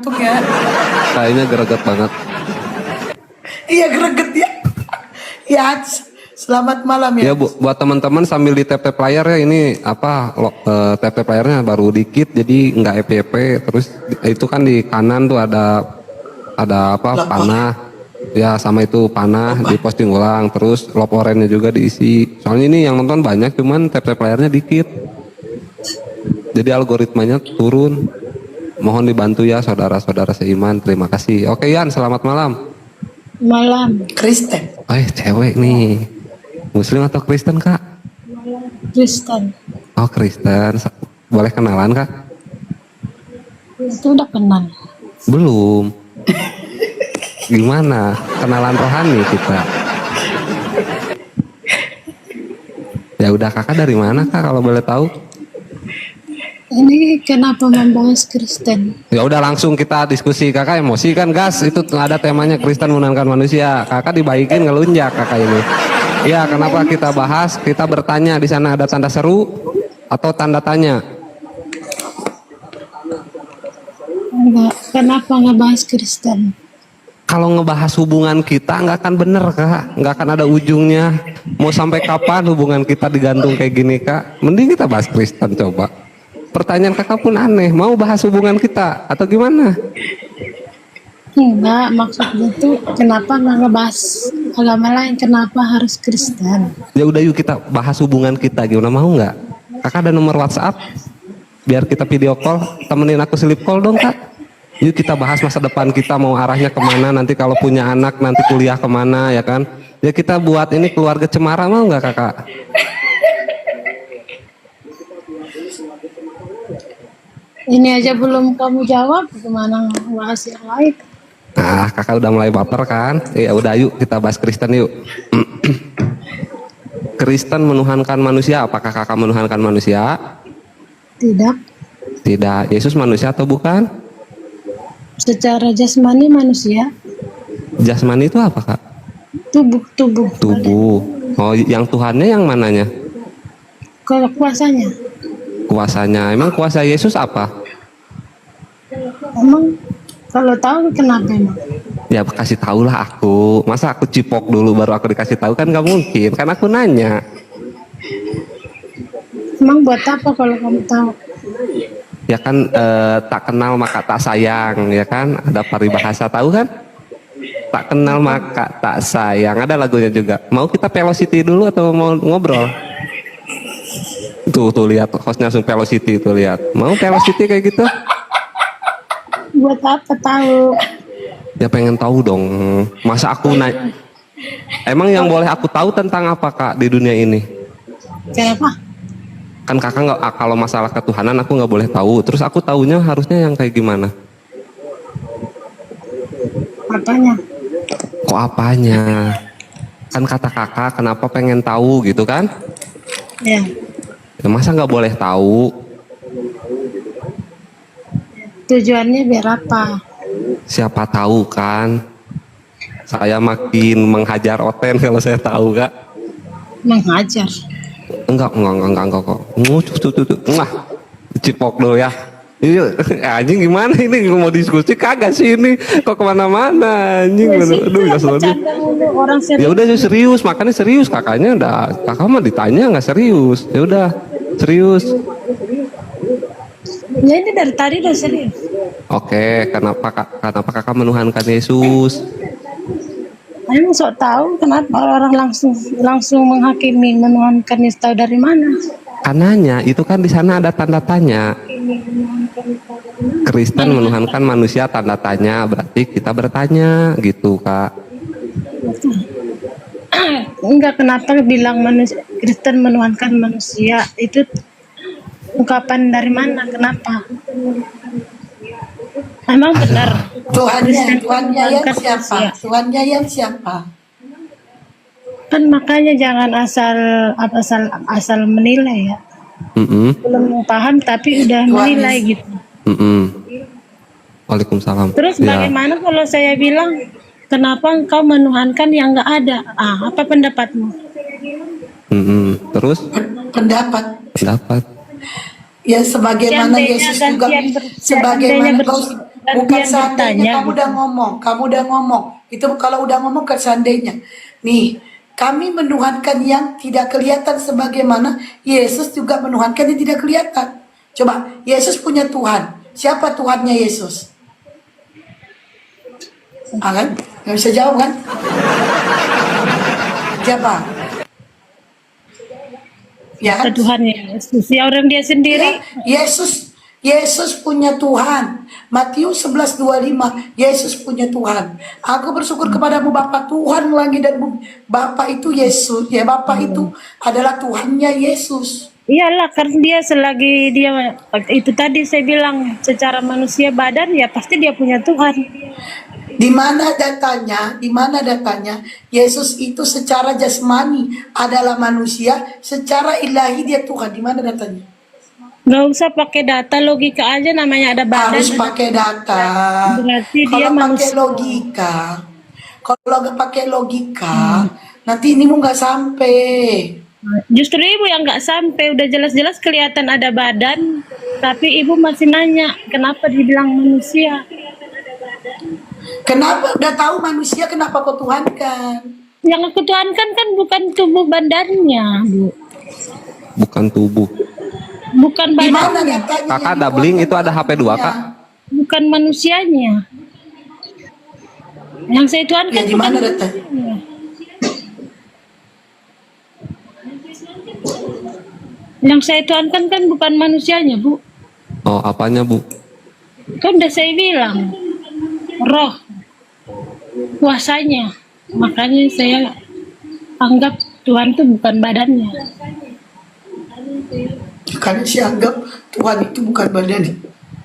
ngantuk ya. Kayaknya greget banget. Iya greget ya. Ya, selamat malam ya. Ya Bu, buat teman-teman sambil di tap-tap layar ya, ini apa tap-tap layarnya baru dikit jadi nggak FYP. Terus itu kan di kanan tuh ada apa Lopo. panah. Ya sama itu panah diposting ulang, terus lop orennya juga diisi. Soalnya ini yang nonton banyak cuman tap-tap layarnya dikit. Jadi algoritmanya turun. Mohon dibantu ya saudara-saudara seiman. Terima kasih. Oke Yan, selamat malam. Malam. Kristen. Cewek nih. Muslim atau Kristen Kak? Kristen. Oh Kristen. Boleh kenalan Kak? Itu udah kenal. Belum. Gimana? Kenalan rohani kita. Ya udah, Kakak dari mana Kak kalau boleh tahu? Ini kenapa membahas Kristen? Ya udah langsung kita diskusi. Kakak emosi kan gas, itu ada temanya Kristen menangkan manusia. Kakak dibaikin ngelunjak Kakak ini. Ya kenapa kita bahas? Kita bertanya, di sana ada tanda seru atau tanda tanya? Enggak. Kenapa ngebahas Kristen? Kalau ngebahas hubungan kita nggak akan bener Kak, nggak akan ada ujungnya. Mau sampai kapan hubungan kita digantung kayak gini Kak? Mending kita bahas Kristen coba. Pertanyaan Kakak pun aneh, mau bahas hubungan kita atau gimana? Enggak, maksudnya tuh kenapa nggak ngebahas agama lain? Kenapa harus Kristen? Ya udah yuk kita bahas hubungan kita, gimana, mau nggak? Kakak ada nomor WhatsApp? Biar kita video call, temenin aku sleep call dong Kak. Yuk kita bahas masa depan kita mau arahnya kemana, nanti kalau punya anak nanti kuliah kemana ya kan. Ya kita buat ini keluarga cemara, mau nggak Kakak? Ini aja belum kamu jawab, gimana bahas yang lain? Nah Kakak udah mulai baper kan. Ya udah yuk kita bahas Kristen yuk. Kristen menuhankan manusia, apakah Kakak menuhankan manusia? Tidak. Tidak. Yesus manusia atau bukan? Secara jasmani manusia. Jasmani itu apa Kak? Tubuh. Tubuh. Oh yang Tuhannya yang mananya? Kalau kuasanya. Kuasanya. Emang kuasa Yesus apa? Emang kalau tahu kenapa emang? Ya kasih tahu lah aku. Masa aku cipok dulu baru aku dikasih tahu, kan gak mungkin. Kan aku nanya. Emang buat apa kalau kamu tahu? Ya kan tak kenal maka tak sayang, ya kan? Ada paribahasa tahu kan? Tak kenal maka tak sayang. Ada lagunya juga. Mau kita velocity dulu atau mau ngobrol? Tuh lihat hostnya langsung velocity tuh, lihat. Mau velocity kayak gitu? Buat apa tahu? Ya pengen tahu dong. Masa aku naik? Emang yang boleh aku tahu tentang apa Kak di dunia ini? Kenapa? Kan Kakak nggak, kalau masalah ketuhanan aku nggak boleh tahu. Terus aku taunya harusnya yang kayak gimana? Apanya? Kok apanya? Kan kata Kakak kenapa pengen tahu gitu kan? Ya. Ya masa nggak boleh tahu? Tujuannya biar apa? Siapa tahu kan? Saya makin menghajar Oten kalau saya tahu Kak. Menghajar. Enggak kok. Enggak. Cipok dulu ya. Iya, anjing gimana ini mau diskusi kagak sih ini? Kok kemana-mana anjing? Aduh ya soalnya. Orang Ya udah serius, makanya serius kakaknya udah. Kakak mah ditanya nggak serius. Ya udah serius. Ya ini dari tadi udah serius. Oke, kenapa kakak menuhankan Yesus? Emang sok tahu kenapa orang langsung menghakimi menuhankan Yesus, tahu dari mana? Kananya itu kan di sana ada tanda tanya. Kristen menuhankan manusia, tanda tanya, berarti kita bertanya gitu Kak. Enggak, kenapa bilang manusia Kristen menuhankan manusia, itu ungkapan dari mana? Kenapa? Emang benar Tuhannya yang siapa? Tuhannya yang siapa? kan, makanya jangan asal menilai ya. Belum paham tapi udah menilai gitu. Waalaikumsalam. Terus Ya. bagaimana kalau saya bilang kenapa engkau menuhankan yang enggak ada? Apa pendapatmu? Terus Pendapat. pendapat. Ya sebagaimana Seandainya Yesus juga gantian sebagaimana kau Bukan yang seandainya, bertanya kamu gitu. udah ngomong, kamu udah ngomong. Itu kalau udah ngomong kan seandainya. Nih, kami menuhankan yang tidak kelihatan sebagaimana Yesus juga menuhankan yang tidak kelihatan. Coba, Yesus punya Tuhan. Siapa Tuhannya Yesus? Ah kan? Nggak bisa jawab kan? Siapa? Ya kan? Tuhan Yesus, ya orang dia sendiri. Ya, Yesus punya Tuhan. Matius 11:25, Yesus punya Tuhan. Aku bersyukur kepadamu Bapa Tuhan langit dan bumi. Bapa itu Yesus, ya Bapa itu adalah Tuhannya Yesus. Iyalah, karena dia selagi dia itu tadi saya bilang secara manusia badan ya pasti dia punya Tuhan. Di mana datanya? Di mana datanya? Yesus itu secara jasmani adalah manusia, secara ilahi dia Tuhan. Di mana datanya? Nggak usah pakai data, logika aja, namanya ada badan. Harus pakai data. Berarti dia Kalau pakai manusia. logika, kalau nggak pakai logika, nanti ini mau nggak sampai. Justru ibu yang nggak sampai, udah jelas-jelas kelihatan ada badan, tapi ibu masih nanya kenapa dibilang manusia. Kenapa udah tahu manusia, kenapa kau tuhankan? Yang aku tuhankan kan bukan tubuh badannya, Bu. Bukan tubuh. Bukan Di mana badannya, datanya? Kakak yang doubling dituhankan itu ada HP 2 manusia? Kak. bukan manusianya. Yang saya Ya tuhankan di bukan mana datanya? manusianya. Yang saya tuhankan kan bukan manusianya, Bu. Oh, apanya Bu? Kan udah saya bilang, roh, kuasanya. Makanya saya anggap Tuhan itu bukan badannya. Karena saya anggap Tuhan itu bukan badannya.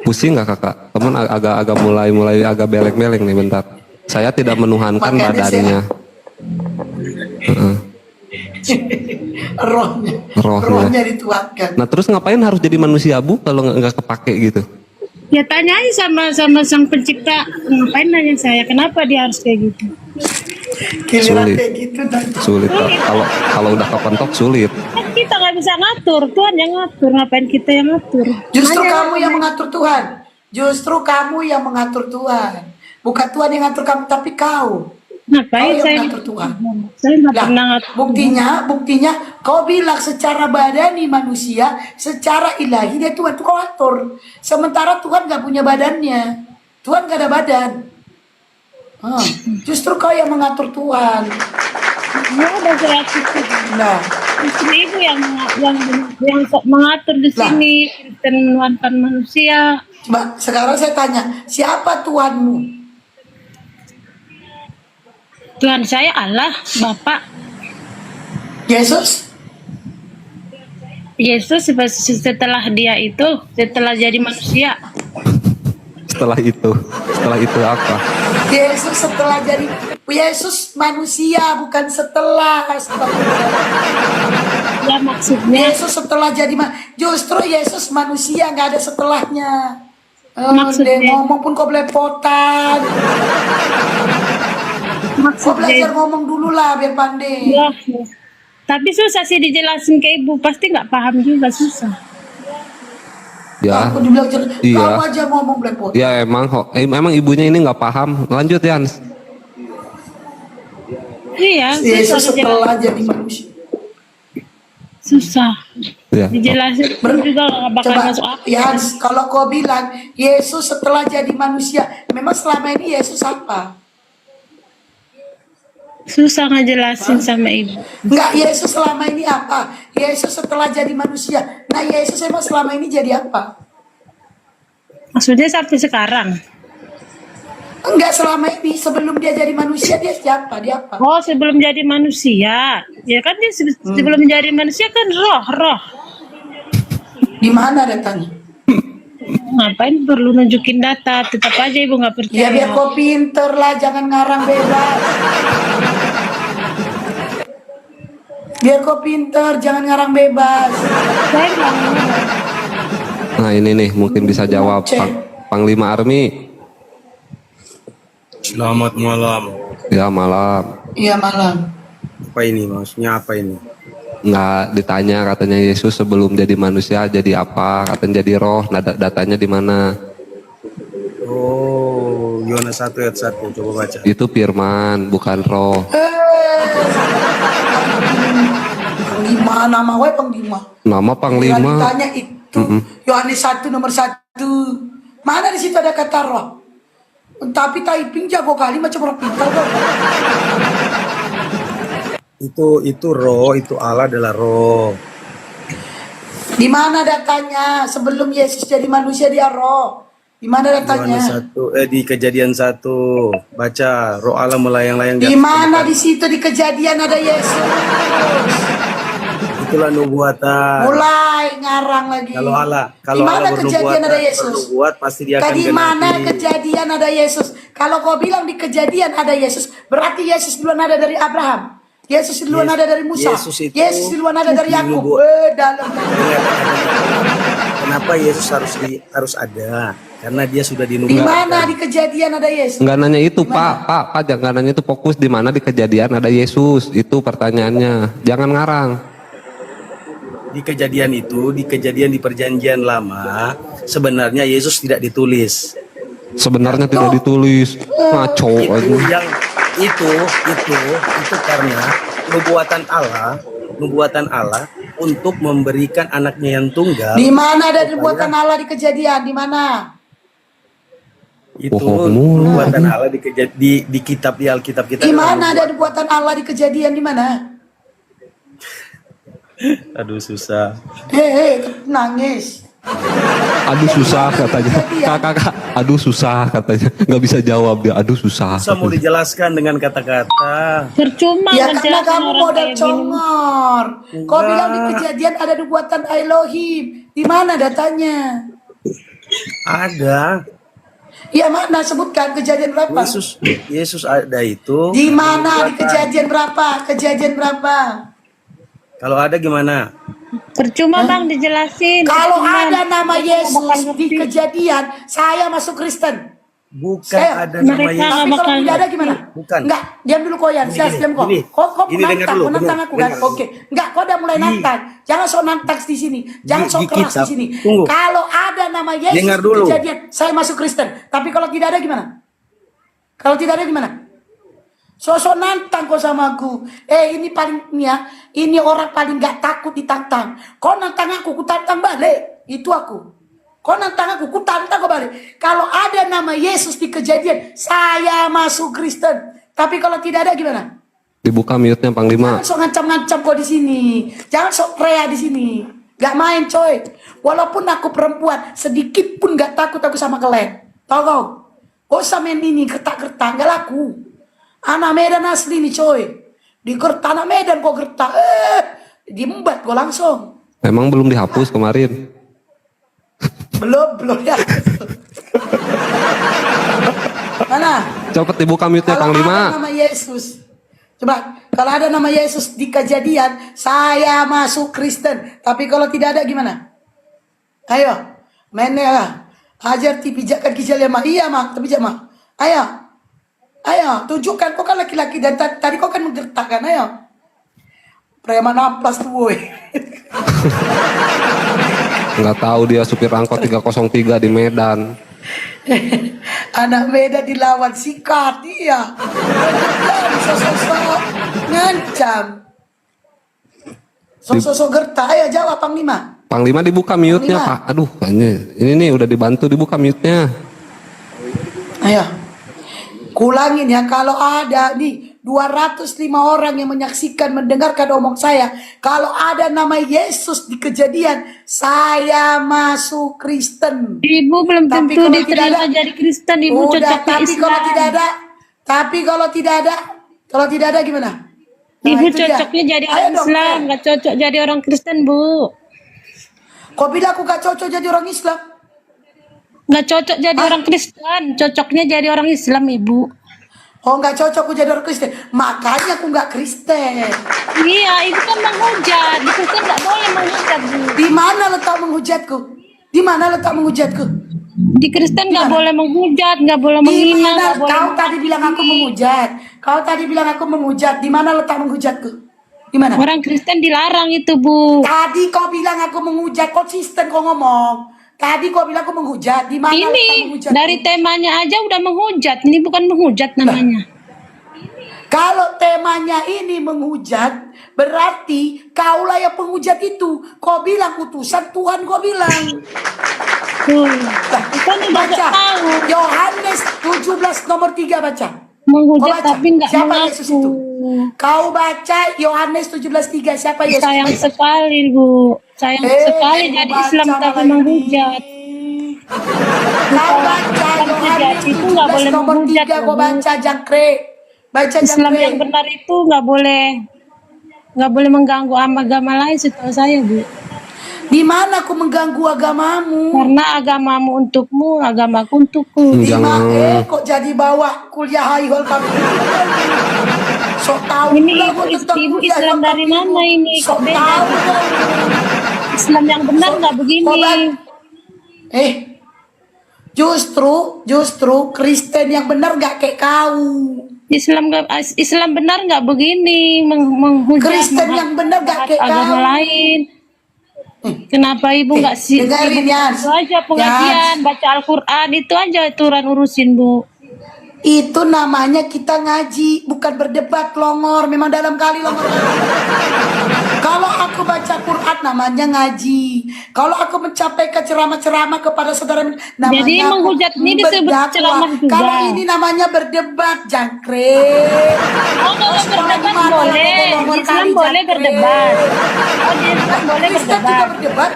Pusing nggak Kakak? Teman agak mulai agak beleng-beleng nih bentar. Saya tidak menuhankan Makanya badannya. Heeh. Rohnya dituhankan. Nah terus ngapain harus jadi manusia Bu kalau nggak kepake gitu? Ya tanya aja sama sang pencipta, ngapain nanya saya, kenapa dia harus kayak gitu? Giliran Sulit. kayak gitu nanti. Sulit Kak. Kalau udah kepentok sulit. Kan kita nggak bisa ngatur, Tuhan yang ngatur, ngapain kita yang ngatur? Justru Nanya, kamu yang mengatur Tuhan. Justru kamu yang mengatur Tuhan. Bukan Tuhan yang ngatur kamu, tapi kau. ngapain Kau yang saya? mengatur Tuhan. Saya nggak Lah, pernah ngatur. buktinya kau bilang secara badani manusia, secara ilahi dia Tuhan, tuh kau atur. Sementara Tuhan gak punya badannya. Tuhan gak ada badan. Justru kau yang mengatur Tuhan. Ya udah gratis. Nah, Justru ibu yang mengatur di Lah. sini dan menuhankan manusia. coba sekarang saya tanya, siapa Tuhanmu? Tuhan saya Allah, Bapak. Yesus? Yesus setelah dia itu, setelah jadi manusia, Setelah itu apa? Yesus setelah jadi Yesus manusia bukan setelah. ya maksudnya Yesus setelah jadi justru Yesus manusia nggak ada setelahnya. Maksudnya? Dia ngomong pun kok belepotan. Kau belajar ngomong dulu lah biar pandai. ya. Tapi susah sih dijelasin ke ibu, pasti nggak paham juga, susah. Ya, Aku dibilang Iya. kau aja ngomong belepotan. ya emang ibunya ini nggak paham. Lanjut Yans. Iya, Yesus susah setelah jadi manusia. susah Ya. dijelasin juga nggak bakal Coba masuk akal. Yans, kalau kau bilang Yesus setelah jadi manusia, memang selama ini Yesus apa? Susah ngejelasin sama ibu. Enggak, Yesus selama ini apa? Yesus setelah jadi manusia. Nah, Yesus emang selama ini jadi apa? Maksudnya sampai sekarang. Enggak, selama ini sebelum dia jadi manusia dia siapa? Dia apa? Oh, sebelum jadi manusia. Ya kan dia sebelum jadi manusia kan roh. Di mana datanya? Ngapain perlu nunjukin data? Tetap aja ibu nggak Ya percaya. biar kau pinter lah, jangan ngarang bebas. Biar kau pinter, jangan ngarang bebas. Saya nggak mau. Nah ini nih mungkin bisa jawab Cek. Panglima Army. Selamat malam. Ya malam. Iya malam. Apa ini maksudnya apa ini? Nggak ditanya katanya Yesus sebelum jadi manusia jadi apa? Katanya jadi roh. Nah datanya di mana? Oh, Yohanes 1 ayat 1, coba baca. Itu firman, bukan roh. Panglima nama wae panglima. Nama panglima. Ditanya itu Yohanes 1 nomor 1. Mana di situ ada kata roh? Tapi typing jago kali macam orang pintar kok. Itu roh, itu Allah adalah roh. Di mana datanya sebelum Yesus jadi manusia dia roh? Di mana datanya? Yohanes 1, di Kejadian 1, baca, roh Allah melayang-layang Di atas mana permukaan. di situ di kejadian ada Yesus? Itulah nubuatan. Mulai ngarang lagi. Kalau Di Allah mana kejadian ada Yesus? bernubuat pasti dia akan Di mana genapi. kejadian ada Yesus? Kalau kau bilang di kejadian ada Yesus, berarti Yesus duluan ada dari Abraham. Yesus duluan ada dari Musa. Yesus itu duluan ada dari Yakub. dinubuat. Dalam. Kenapa Yesus harus ada? Karena dia sudah Di dinubuatkan. mana di kejadian ada Yesus? Enggak nanya itu, Pak, jangan nanya itu, fokus di mana di kejadian ada Yesus. Itu pertanyaannya. Jangan ngarang. Di kejadian itu, di kejadian di perjanjian lama, sebenarnya Yesus tidak ditulis. Sebenarnya tidak ditulis. Ngaco aja. Itu karena nubuatan Allah untuk memberikan anaknya yang tunggal. Di mana ada nubuatan Allah di kejadian? Di mana? Itu Bohong mulu. nubuatan Allah di kitab, di Alkitab kita. Di mana ada nubuatan Allah di kejadian? Di mana? Aduh, susah. Nangis. Aduh susah katanya. Kakak, aduh susah katanya. Nggak bisa jawab dia. Aduh susah. Susah mau dijelaskan dengan kata-kata. Percuma Ya karena ngejelasin kamu orang modal kayak gini. congor. Kau Enggak. bilang di kejadian ada nubuatan Elohim. Di mana datanya? Ada. Ya mana sebutkan kejadian berapa? Yesus ada itu. Di mana di nubuatan. kejadian berapa? Kejadian berapa? Kalau ada gimana? Percuma bang dijelasin. Kalau Percuma. ada nama Mereka Yesus bakal di ngerti. kejadian, saya masuk Kristen. Bukan Saya- ada nama mereka Yesus. Tapi kalau bakal tidak ada gimana? Bukan. Enggak, diam dulu koyan. Sias, diam kok. gini. Kok Gini, dengar menantang, dulu, menantang dengar, aku kan? dengar. Oke. Enggak, kau udah mulai nantang. Jangan sok nantang di sini. Jangan sok di keras di kitab. sini. Tunggu. Kalau ada nama Yesus Dengar di dulu. kejadian, saya masuk Kristen. Tapi kalau tidak ada gimana? Kalau tidak ada gimana? Sosok nantang kok sama aku. Ini paling ya, ini orang paling gak takut ditantang. Kau nantang aku, ku tantang balik. Itu aku. Kau nantang aku, ku tantang kau balik. Kalau ada nama Yesus di kejadian, saya masuk Kristen. Tapi kalau tidak ada gimana? Dibuka mute-nya Panglima. Jangan sok ngancam-ngancam kau di sini. Jangan sok rea di sini. Gak main coy. Walaupun aku perempuan, sedikit pun gak takut aku sama kalian. Tahu kau? Kau sama ini gertak-gertak, gak laku. Anak Medan asli nih coy. Di anak Medan kok gertak. Diembat kau langsung. Memang belum dihapus kemarin. Belum ya. Mana? Cepet dibuka mute-nya Kalau Panglima. ada nama Yesus. Coba, kalau ada nama Yesus di kejadian, saya masuk Kristen. Tapi kalau tidak ada gimana? Ayo, mainnya lah. Ajar pijakan kijal ya mah. Iya mah, tapi mah. Ayo, tunjukkan. Kau kan laki-laki dan tadi kau kan menggertak kan. Ayo. Preman amplas tuh boy. Nggak tahu dia supir angkot 303 di Medan. Anak Medan dilawan sikat, iya. Sosok ngancam. Sosok gertak, ayo jawab Panglima. Panglima dibuka mute-nya Panglima. Pak. Aduh, ini nih udah dibantu dibuka mute-nya. Ayo. Kulangin ya, kalau ada nih 205 orang yang menyaksikan, mendengarkan omong saya. Kalau ada nama Yesus di kejadian, saya masuk Kristen. Ibu belum Tapi tentu kalau tidak diterima ada- jadi Kristen. Ibu Udah, cocok ke tapi Islam. kalau tidak ada gimana? Nah, Ibu itu dia. cocoknya jadi Ayo orang dong, Islam, nggak cocok jadi orang Kristen, Bu. Kau bilang aku gak cocok jadi orang Islam? Nggak cocok jadi orang Kristen, cocoknya jadi orang Islam, Ibu. Oh gak cocok aku jadi orang Kristen. Makanya aku gak Kristen. Iya, itu kan menghujat. Di Kristen nggak boleh menghujat, Bu. Di mana letak menghujatku? Di mana letak menghujatku? Di Kristen nggak boleh menghujat, nggak boleh Di menghina, mana? nggak boleh. Kau tadi bilang aku menghujat. Kau tadi bilang aku menghujat. Di mana letak menghujatku? Di mana? Orang Kristen dilarang itu, Bu. Tadi kau bilang aku menghujat. Konsisten kau ngomong. Tadi kau bilang kau menghujat. Di mana letak Ini menghujat? dari temanya aja udah menghujat. Ini bukan menghujat namanya. Kalau temanya ini menghujat, berarti kaulah yang penghujat itu. Kau bilang utusan Tuhan, kau bilang. Tuh. Kan udah Baca tahu Yohanes 17 nomor 3 baca. menghujat Kau baca. tapi nggak Siapa Yesus itu? mengaku. Kau baca Yohanes 17:3. Siapa Yesus? Sayang Baca. sekali Bu, sayang sekali jadi baca Islam tapi malah ini. menghujat. Kau baca Yohanes Itu nggak 17 boleh nomor menghujat, 3. Kau Bu. baca jangkrik. Baca Islam jangkrik. yang benar itu nggak boleh mengganggu agama lain setahu saya Bu. Di mana aku mengganggu agamamu? Karena agamamu untukmu, agamaku untukku. Di Jangan. mana kok jadi bawa kuliah haihol kamu? Sok tahu Ini lah ibu, kok tentang ibu kuliah Islam haihol dari kamu. mana ini? Sok Kok beda? tahu. Islam yang benar nggak begini. Justru Kristen yang benar gak kayak kau. Islam benar nggak begini menghujat Kristen yang benar gak kayak agama kau. lain. Kenapa ibu nggak sih? dengerin, Ibu Yans. itu aja pengajian, baca Al-Quran itu aja aturan urusin Bu. Itu namanya kita ngaji, bukan berdebat longor. Memang dalam kali longor. Kalau aku baca Quran namanya ngaji. Kalau aku mencapai ke ceramah-ceramah kepada saudara namanya Jadi menghujat ini disebut berdakwah. ceramah juga. Kalau ini namanya berdebat, jangkrik. Oh, kalau Sekolah berdebat di mana? boleh, Longor di Islam kali, boleh jangkrik. berdebat. Oh, di Islam boleh Kristen juga berdebat. berdebat.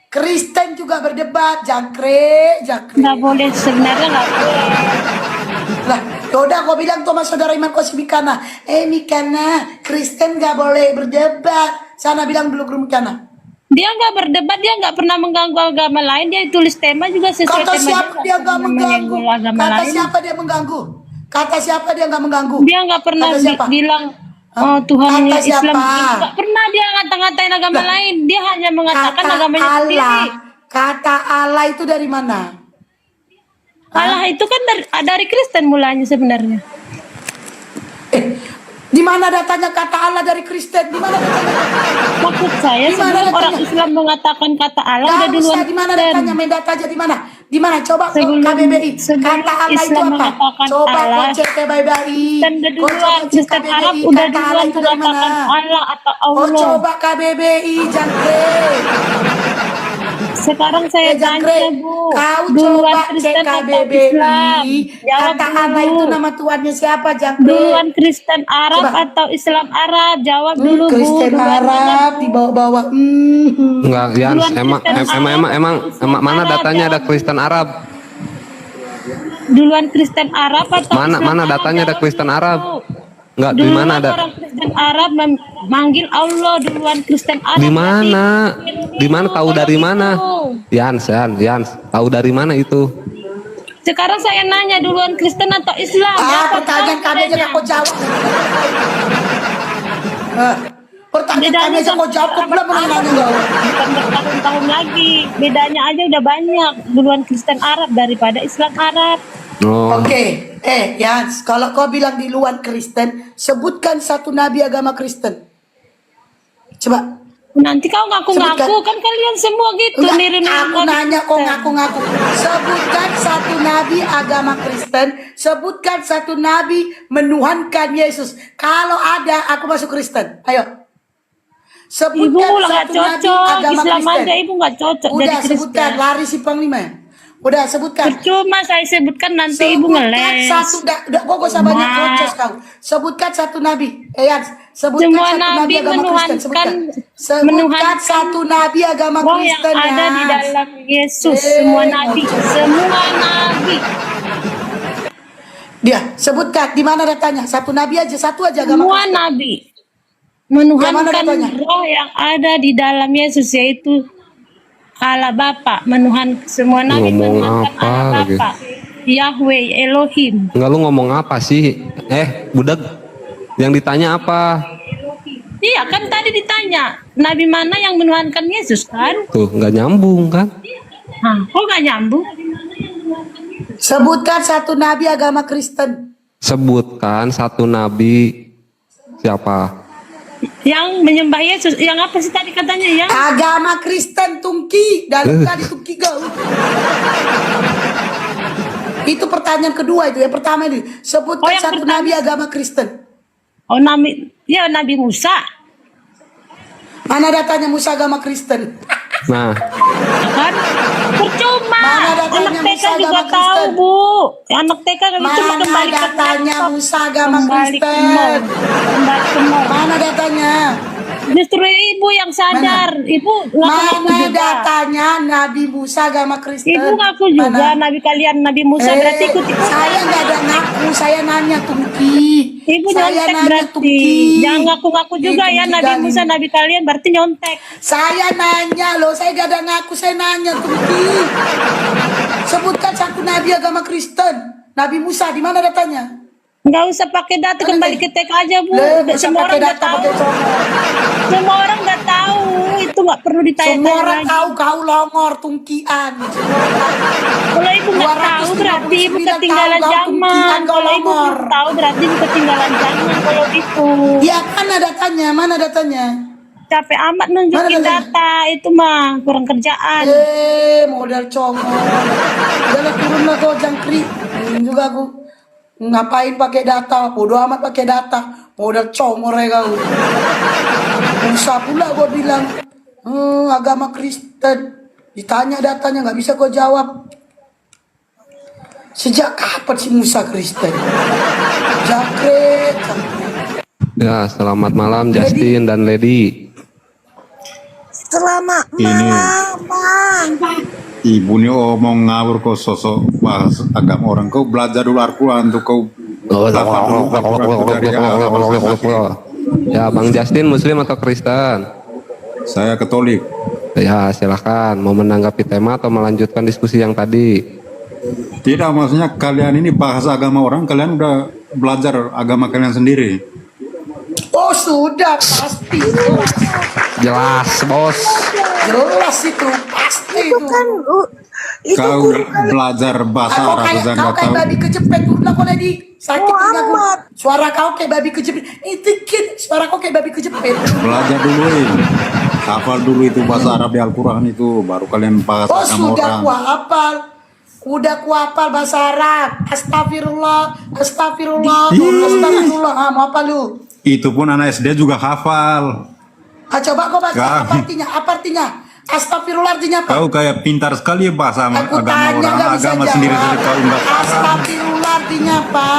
Kristen juga berdebat, jangkrik. Nggak boleh, sebenarnya nggak boleh. Lah, yaudah kau bilang tuh sama saudara iman kau si Mikana. Mikana, Kristen gak boleh berdebat. Sana bilang dulu ke Mikana. Dia nggak berdebat, dia nggak pernah mengganggu agama lain. Dia tulis tema juga sesuai Kata tema siapa dia gak mengganggu? agama Kata lain. siapa dia mengganggu? Kata siapa dia gak mengganggu? Dia nggak pernah Kata siapa? bilang Hah? oh Tuhan Kata Islam siapa? nggak pernah dia ngata-ngatain agama lain. Dia hanya mengatakan Kata agamanya Allah. sendiri. Kata Allah itu dari mana? Allah itu kan dari Kristen mulanya sebenarnya. Di mana datanya kata Allah dari Kristen? Di mana datanya? Maksud saya Di mana sebelum orang datanya? Islam mengatakan kata Allah udah Gak duluan usah di mana Kristen. datanya, main data aja di mana? Di mana? Coba Sebelum- KBBI. sebelum Kata Allah itu Islam apa? mengatakan Coba Allah, kau cek KBBI. Dan udah Kau coba duluan cek Kristen KBBI. Arab udah Kata Allah duluan itu dari mana? mengatakan Allah atau Oh Allah. coba KBBI jangkrik. Sekarang saya tanya Jangkrik. Bu, Kau duluan coba cek Kristen atau Islam? KBBI. Jawab Kata Allah dulu. itu nama Tuhannya siapa jangkrik? Duluan Kristen Arab Coba. atau Islam Arab? Jawab dulu Bu. Kristen Duluan mana, Arab Bu? di bawah-bawah. Enggak, Yans, Duluan Kristen emang Arab, mana Arab, datanya ada jawab. Kristen Arab? Duluan Kristen Arab atau Mana Islam mana Arab? datanya ada Jawab Kristen dulu. Arab? Enggak, di Duluan mana ada? orang Kristen Arab manggil Allah duluan Kristen Arab. Di mana? Berarti Di mana tahu kalau dari gitu. mana? Yans, tahu dari mana itu? Sekarang saya nanya duluan Kristen atau Islam? Pertanyaan kami aja gak kau jawab. Pertanyaan kami aja kau jawab, kau belum menanya kau. Bukan bertahun-tahun lagi. Bedanya aja udah banyak. Duluan Kristen Arab daripada Islam Arab. Oh, Oke, Yans, kalau kau bilang di luar Kristen, sebutkan satu nabi agama Kristen. Coba. Nanti kau ngaku-ngaku Sebutkan. kan kalian semua gitu. Enggak, niru-niru aku Nabi nanya kok Kristen. ngaku-ngaku. Sebutkan satu nabi agama Kristen, sebutkan satu nabi menuhankan Yesus. Kalau ada, aku masuk Kristen. Ayo. Ibu Sebutkan nggak satu nabi cocok. agama Islam Kristen. aja ibu nggak cocok jadi Udah Kristen. sebutkan, lari si panglima. Udah sebutkan. Percuma saya sebutkan nanti ibu Sebutkan ngeles. satu, kok gak usah banyak Ma. krocos kau. Sebutkan satu nabi. Yans, sebutkan Semua satu nabi nabi agama Kristen. Sebutkan. Sebutkan menuhankan satu nabi agama roh yang Kristen. ada di Yans. dalam Yesus. Semua nabi. Semua nabi. Dia sebutkan di mana datanya. Satu nabi aja, satu aja agama Semua Kristen. nabi. Yang mana Menuhankan datanya? roh yang ada di dalam Yesus, yaitu Allah Bapa. Semua nabi Ngomong menuhankan apa Allah lagi? Bapa. Yahweh Elohim. enggak, lu ngomong apa sih? Budak, yang ditanya apa? Iya kan tadi ditanya nabi mana yang menuhankan Yesus kan? Tuh, nggak nyambung kan? Hah, kok nggak nyambung? Sebutkan satu nabi agama Kristen. Sebutkan satu nabi siapa? Yang menyembah Yesus, yang apa sih tadi katanya yang? Agama Kristen tungki, dalam tadi tungki kau. Itu pertanyaan kedua itu. Yang pertama ini, sebutkan yang satu pertama. nabi agama Kristen. Oh Nabi Musa. Mana datanya Musa agama Kristen? Nah, Kan percuma. Mana datanya Anak TK Musa juga agama tahu, Kristen? Bu. Anak TK itu Mana kembali ke datanya laptop. Musa agama Kembali ke Kristen? mall. Kembali ke mall. Mana datanya? Justru ibu yang sadar. Ibu ngaku Mana juga. datanya Nabi Musa agama Kristen? Ibu ngaku juga Mana? Nabi kalian Nabi Musa berarti ikut. Saya nggak ada ngaku, saya nanya tungki. Ibu Saya nyontek nanya berarti. tungki. Jangan ngaku-ngaku juga Ini ya tungki Nabi galim. Musa Nabi kalian berarti nyontek. Saya nanya loh, saya gak ada ngaku, saya nanya tungki. Sebutkan satu nabi agama Kristen. Nabi Musa di mana datanya? Nggak usah pakai data, kembali ke TK aja Bu. Nggak usah Semua pakai orang nggak data, tahu. pakai comor. Semua orang nggak tahu. Itu nggak perlu ditanya Semua orang lagi. tahu kau longor tungkian. Kalau ibu nggak tahu berarti ibu 299 ketinggalan tahun kau zaman. tungkian, kau Kalau ibu longor. belum tahu berarti ibu ketinggalan zaman. Kalau itu Ya mana datanya? Mana datanya? capek amat nunjukin Mana data itu mah kurang kerjaan. Modal congor. Jangan turunlah kau jangkrik. Juga aku. Ngapain pakai data? Bodoh amat pakai data. Modal congor ya kau. Musa pula gua bilang agama Kristen. Ditanya datanya nggak bisa kau jawab. Sejak kapan si Musa Kristen? Jangkrik. ya selamat malam Justin dan Lady. Selamat Ini malam, Bang. ibu nih omong ngawur kau sosok bahas agama orang. Kau belajar dulu Al-Quran tuh kau. hafal dulu Al-Quran tuh dari awal sampai akhir. Ya Bang Justin Muslim atau Kristen? Saya Katolik. Ya silahkan mau menanggapi tema atau melanjutkan diskusi yang tadi. Tidak, maksudnya kalian ini bahas agama orang, kalian udah belajar agama kalian sendiri. Oh sudah pasti. Jelas bos. Jelas itu pasti itu. Kau belajar bahasa Kau Arab kayak saja kau nggak kayak tahu. babi kejepit udah kau lagi sakit telingaku. Suara kau kayak babi kejepit. Itu kid suara kau kayak babi kejepit. Belajar dulu, hafal dulu itu bahasa Arab di Al-Quran itu, baru kalian bahas Oh agama sudah orang. ku hafal. Udah ku hafal bahasa Arab. Astagfirullah, astagfirullah, astagfirullah. Mau apa lu? Itu pun anak SD juga hafal. Coba kau baca Kau- apa artinya? Apa artinya? Astagfirullah artinya apa? Kau kayak pintar sekali bahasa Aku agama tanya orang, nggak bisa agama jawab. sendiri saja kau nggak paham. Astagfirullah artinya apa?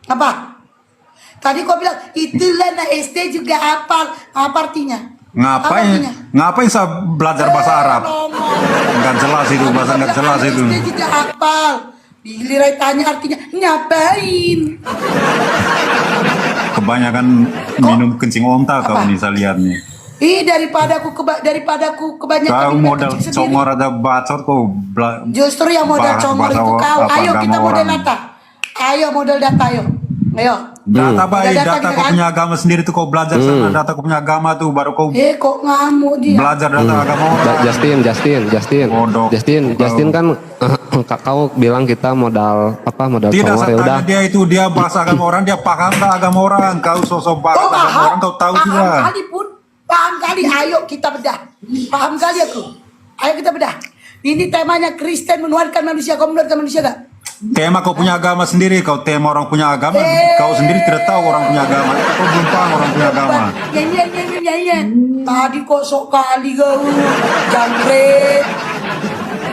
Apa? Tadi kau bilang itulah anak SD juga hafal. Apa artinya? Apa artinya? Ngapain saya belajar bahasa Arab? Ngomong. Nggak jelas itu, bahasa nggak jelas itu. SD juga hafal. Giliran tanya artinya ngapain? Kebanyakan minum kencing onta kau Apa? nih saya lihat nih. Daripada aku kebanyakan Kau minum modal kencing sendiri. congor ada bacot kau. Justru yang modal bahas congor bahasa itu kau. apa Ayo agama kita model orang. data. Ayo model data ayo. Ayo. Data baik, Udah data data kita kau kan? punya agama sendiri tuh kau belajar sana, data kau punya agama tuh baru kau Kok ngamuk dia? belajar data agama orang. Justin Bodoh. kan kau bilang kita modal modal Tidak, congor saya ya udah. tanya dia itu, dia bahasa agama orang, dia paham nggak agama orang? Kau sosok bahas Kau agama paham? orang, kau tahu Paham juga. kali pun. Paham kali. Ayo kita bedah. Paham kali aku. Ayo kita bedah. Ini temanya Kristen menuhankan manusia. Kau menuhankan manusia gak? Tema kau punya agama sendiri, kau tema orang punya agama, kau sendiri tidak tahu orang punya agama. Kau belum paham orang punya agama. Ya. Tadi kok sok kali kau. Jangkrik.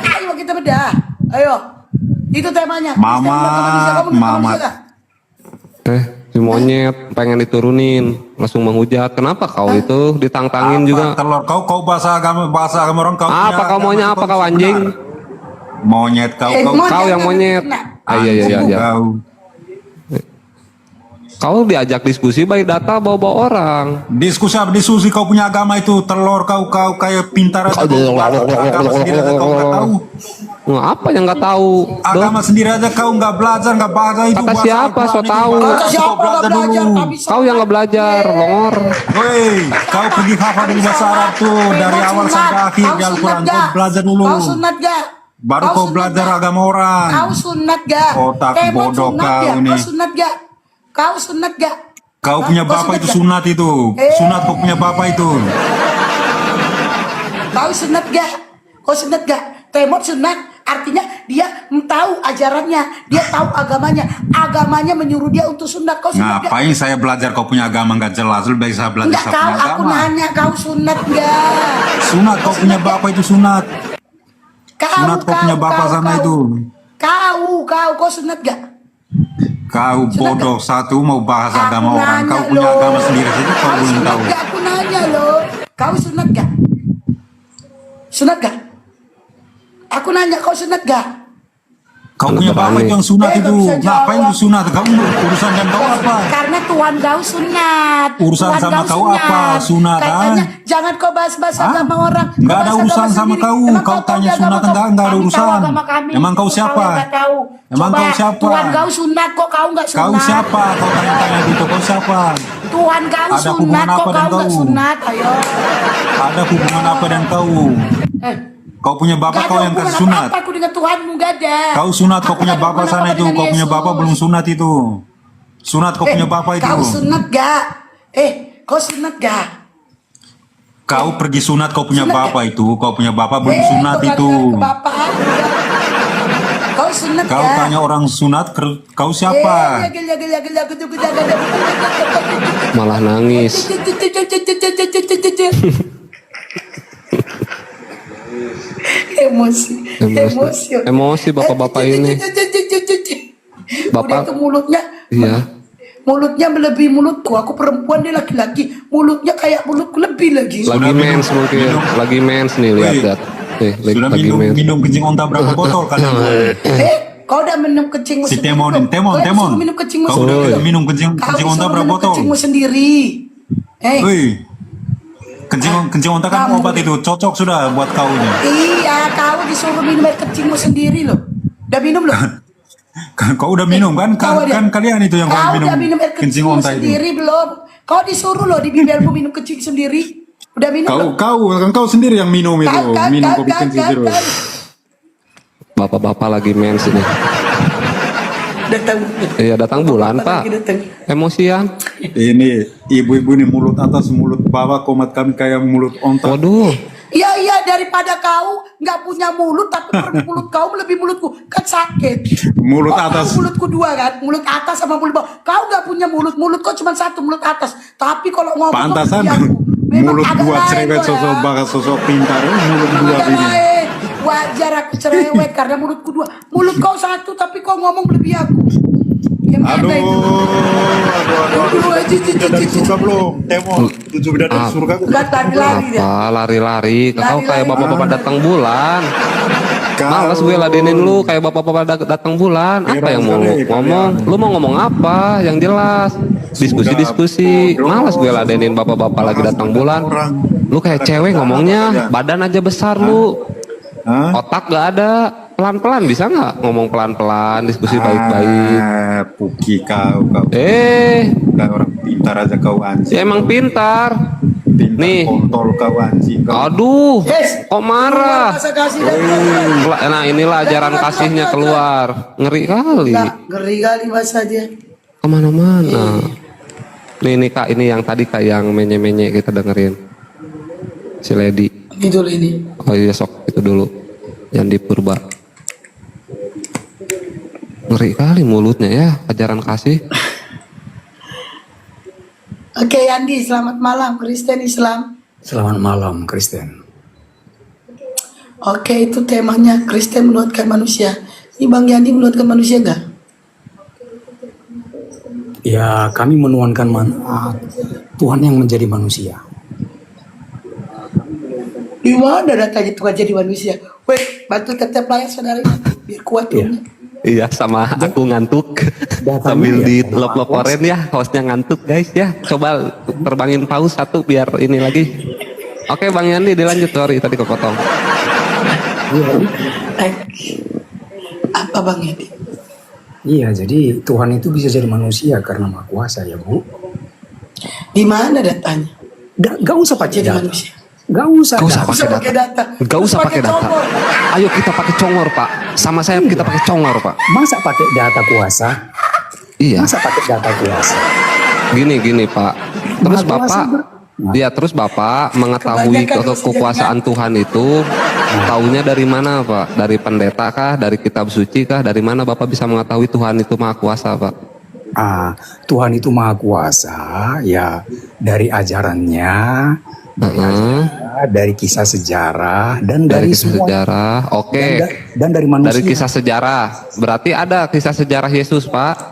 Ayo kita bedah. Ayo. Itu temanya. Kristen menuhankan manusia. Kau menuhankan Mamat. manusia gak? Si monyet pengen diturunin langsung menghujat. Kenapa kau itu ditantangin Apa, juga? telur kau bahasa agama orang kau. Apa punya kau maunya agama, apa kau kau benar. anjing? Monyet kau. Kau yang monyet. Iya. Kau. Kau diajak diskusi baik data bawa orang. Diskusi apa diskusi, kau punya agama itu telur kau kayak pintar aja, kau agama sendiri aja kau nggak tahu. Apa yang nggak tahu? Agama sendiri aja kau nggak belajar, nggak baca itu. Kata bahasa siapa, Al-Quran so itu, tahu. bahasa Kata kau siapa belajar gak belajar? dulu. Tapi Kau yang nggak belajar, longor. Woi, kau pergi hafal dulu bahasa Arab tuh dari awal sampai akhir di Al-Quran. Kau belajar dulu. Kau sunat gak? Baru kau belajar agama orang. Kau sunat gak? Otak Kemot bodoh sunat kau gak? nih. Kau sunat gak? Kau sunat gak? Kau punya Kau bapak itu sunat sunat itu. Sunat kau punya bapak itu. Kau sunat gak? Kau sunat gak? Temot sunat artinya dia tahu ajarannya, dia tahu agamanya. Agamanya menyuruh dia untuk sunat. Kau sunat gak? Ngapain saya belajar kau punya agama nggak jelas? Lebih baik saya belajar Enggak, saya kau punya aku agama. nanya kau sunat gak? Sunat kau punya bapak itu sunat. Sunat kau punya bapak sana itu. Kau sunat gak? Kau bodoh satu mau bahas Aku agama orang. nanya Kau punya loh. agama sendiri saja kau belum sunat tahu. gak? Aku nanya loh. Kau sunat gak? Sunat gak? Aku nanya kau sunat gak? Kau punya bapak itu yang sunat itu. Gak bisa Ngapain jawab. itu sunat? Kau urusan dengan kau apa? Karena Tuhan kau sunat. Urusan Tuhan sama kau apa? Sunat, Katanya ah? jangan kau bahas-bahas Hah? agama orang. Nggak Kau ada bahas urusan agama sama sendiri. kau. Emang Kau tahu tanya agama sunat kau? enggak ada Kami tahu urusan. agama kami. Emang kau Kau siapa? yang nggak tahu. Emang Coba, kau siapa? Tuhan kau sunat kok kau nggak sunat. Kau siapa? Kau tanya-tanya gitu. Kau siapa? Tuhan kau Ada sunat hubungan kok apa kau dengan nggak kau? sunat. Ayo. Ada hubungan apa dengan kau? Kau punya bapak Gak kau ada yang kasih hubungan sunat. apa aku dengan Tuhanmu gak ada. Kau sunat kau Aku punya gak ada bapak hubungan sana apa-apa itu. dengan Kau punya Yesus. bapak belum sunat itu. Sunat kau punya bapak itu. Kau sunat gak? Kau sunat gak? Kau pergi sunat kau punya Sunat bapak itu. Kau punya bapak belum Kau sunat gak itu. dengar ke bapak aku. Kau sunat Kau gak? tanya orang sunat. Kau siapa? Malah nangis. Emosi bapak-bapak ini. Udah tuh mulutnya. Iya. Mulutnya melebihi mulutku. Aku perempuan, dia laki-laki. Mulutnya kayak mulutku lebih lagi. Lagi mens mungkin. Lagi mens nih, lihat. Sudah Lagi mens. minum kencing onta berapa botol kalian? Kau udah minum kencingmu Si sendiri. Temon, belum? Temon, Kau Temon. disuruh minum kencingmu Kau sendiri. udah minum kencing Kau onta disuruh berapa minum botol? kencingmu sendiri. Woi, kencing onta kan Kamu obat nih. itu cocok sudah buat kau nya. Iya, kau disuruh minum air kencingmu sendiri loh. Udah minum loh? Kau udah minum kan? Kau Kan kalian itu yang kau minum udah minum air kencing kencingmu onta itu. sendiri belum? Kau disuruh loh di bibirmu minum kencing sendiri. Udah minum belum? Kau sendiri yang minum itu, minum kopi kencing itu. Bapak-bapak lagi mens ini. Datang. Iya, datang bulan, Bapak Pak. lagi datang. Emosian. Ini ibu-ibu nih mulut atas mulut bawah komat kami kayak mulut onta. Waduh. Iya, daripada kau nggak punya mulut tapi mulut kau lebih mulutku kan sakit. Mulut Kau atas. tahu mulutku dua kan, mulut atas sama mulut bawah. Kau nggak punya mulut kau cuma satu mulut atas. Tapi kalau ngomong Pantasan kau aku, memang mulut agak dua lain cerewet kau ya. sosok bagas sosok pintar, mulut dua Agak ini. lain. Wajar aku cerewet karena mulutku dua. Mulut kau satu tapi kau ngomong lebih aku. Gimana Aduh, itu? Udah dari surga belum? Temon, 7 bidadari dari surga. Nggak lari-lari dia. Apa lari-lari? Kau Lari-lari. kayak bapak-bapak datang bulan. Males gue ladenin lu kayak bapak-bapak datang bulan. Apa yang mau lu ngomong? Lu mau ngomong apa? Yang jelas. Diskusi-diskusi. Males gue ladenin bapak-bapak lagi datang bulan. Lu kayak cewek ngomongnya. Badan aja besar lu. Hah? Otak gak ada. Pelan-pelan bisa nggak ngomong pelan-pelan, diskusi baik-baik. Puki kau Kau orang pintar aja kau anjing. Ya emang pintar. Pintar Nih. kontol kau anjing. Kau. Aduh, Yes. kok marah? Masa kasih dan Nah inilah ajaran kasihnya keluar. Ngeri kali. Nah, ngeri kali masa dia. Kemana-mana. Nih kak, ini yang tadi kak yang menye-menye kita dengerin. Si Lady. Gitu ini. Oh iya sok itu dulu. Yang di Purba. Ngeri kali mulutnya ya, ajaran kasih. Oke Yandi, selamat malam Kristen Islam. Selamat malam, Kristen. Oke, itu temanya Kristen menuatkan manusia. Ini Bang Yandi menuatkan manusia enggak? Ya, kami menuankan Tuhan yang menjadi manusia. Di mana datanya Tuhan jadi manusia? Weh, bantu tetap layak saudara biar kuat Iya. rumahnya. Iya sama aku ngantuk sambil di lop-loporin ya, hostnya ngantuk guys ya. Coba terbangin paus satu biar ini lagi. Oke Bang Yandi dilanjut, sorry tadi kepotong. Apa Bang Yandi? Iya, jadi Tuhan itu bisa jadi manusia karena Maha Kuasa ya, Bu. Di mana datanya? Gak usah pakai Jadi data. manusia. Gak usah. Gak usah data. Usah pakai data. Gak usah pakai data. congor. Ayo kita pakai congor Pak. Sama saya kita pakai congor Pak. Masa pakai data kuasa? Iya. Masa pakai data kuasa? Gini Pak. Terus Maha kuasa Bapak, ya terus Bapak mengetahui Kebanyakan dosa kekuasaan Tuhan itu, taunya dari mana Pak? Dari pendeta kah? Dari kitab suci kah? Dari mana Bapak bisa mengetahui Tuhan itu maha kuasa Pak? Tuhan itu maha kuasa ya dari ajarannya, dari kisah sejarah dan dari kisah semua sejarah. Oke. dan dari manusia. Dari kisah sejarah. Berarti ada kisah sejarah Yesus Pak?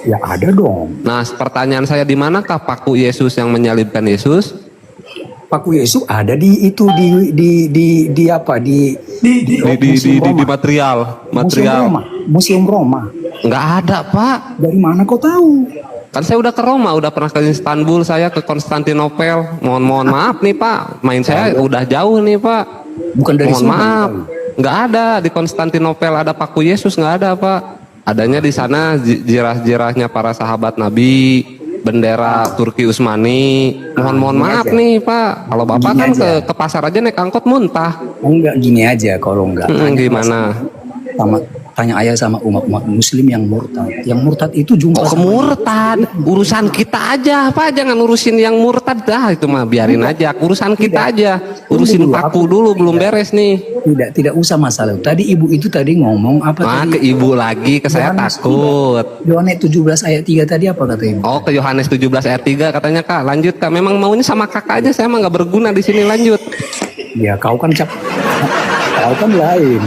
Ya ada dong. Nah, pertanyaan saya, di manakah paku Yesus yang menyalibkan Yesus? Paku Yesus ada di itu di apa di material. Museum Roma. Nggak ada Pak. Dari mana kau tahu? Kan saya udah ke Roma, udah pernah ke Istanbul, saya ke Konstantinopel. Mohon maaf nih Pak, main saya udah jauh nih Pak. Bukan dari Mohon Sunda, maaf, bukan. nggak ada di Konstantinopel ada paku Yesus, nggak ada Pak. Adanya di sana jirah-jirahnya para sahabat Nabi, bendera Turki Utsmani. Mohon maaf aja. nih Pak, kalau Bapak Gini kan aja. ke pasar aja naik angkot muntah. Enggak, gini aja kalau enggak. Gimana? Tanya ayah sama umat Muslim yang murtad. Yang murtad itu jumpa Oh, kemurtad, urusan kita aja Pak, jangan urusin yang murtad dah, itu mah biarin aja, urusan kita aja, urusin paku dulu, belum beres nih. Tidak usah masalah. Tadi ibu itu tadi ngomong apa Nah, tadi? ke ibu lagi, ke saya Yohanes takut. Yohanes 17 ayat 3 tadi apa kata ibu? Oh, ke Yohanes 17 ayat 3 katanya Kak, lanjut Kak, memang maunya sama kakak aja, saya emang nggak berguna di sini, lanjut. Ya kau kan kau kan lain.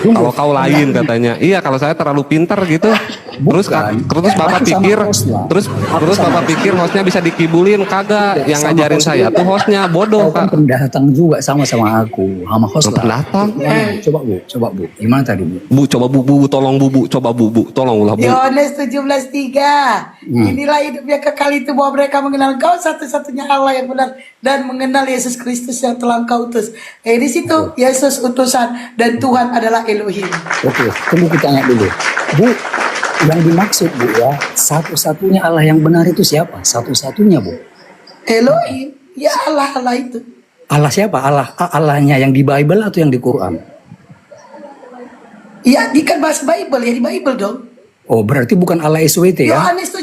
Kalau kau lain katanya, iya kalau saya terlalu pintar gitu. Terus bapak Aku sama pikir, host lah. terus bapak pikir hostnya bisa dikibulin, kagak? Yang Sama ngajarin host saya juga. tuh hostnya bodoh Kau kan Kak. pendatang juga sama aku, sama host lah. Pendatang? Coba bu, gimana tadi bu? Bu, coba bu, tolong bu, coba bu, tolong ulah bu. Yohanes 17:3. Inilah hidupnya kekal itu bahwa mereka mengenal Engkau satu-satunya Allah yang benar dan mengenal Yesus Kristus yang telah Engkau utus. Di situ Yesus utusan dan Tuhan adalah Elohim. Oke, tunggu kita tanya dulu. Bu, yang dimaksud Bu ya, satu-satunya Allah yang benar itu siapa? Satu-satunya Bu. Elohim, ya Allah itu. Allah siapa? Allahnya yang di Bible atau yang di Quran? Ya, di kan bahasa Bible ya, di Bible dong. Oh, berarti bukan Allah SWT ya? Yohanes 17:3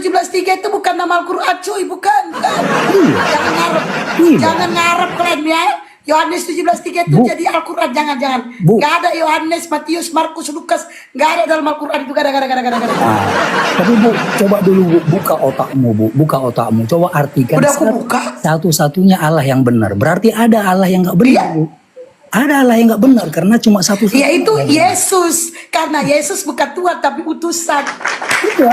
itu bukan nama Al-Quran cuy, bukan. Jangan ngarep. Iya. Jangan ngarep kalian ya. Yohanes 17:3 itu Bu. jadi Al-Quran, jangan. Bu. Gak ada Yohanes, Matius, Markus, Lukas, gak ada dalam Al-Quran itu, gak ada. Tapi Bu, coba dulu Bu, buka otakmu. Coba artikan Udah aku buka. satu-satunya Allah yang benar. Berarti ada Allah yang nggak benar Iya. Bu. Ada Allah yang nggak benar karena cuma satu. Yaitu Yesus, karena Yesus bukan Tuhan tapi utusan. Iya.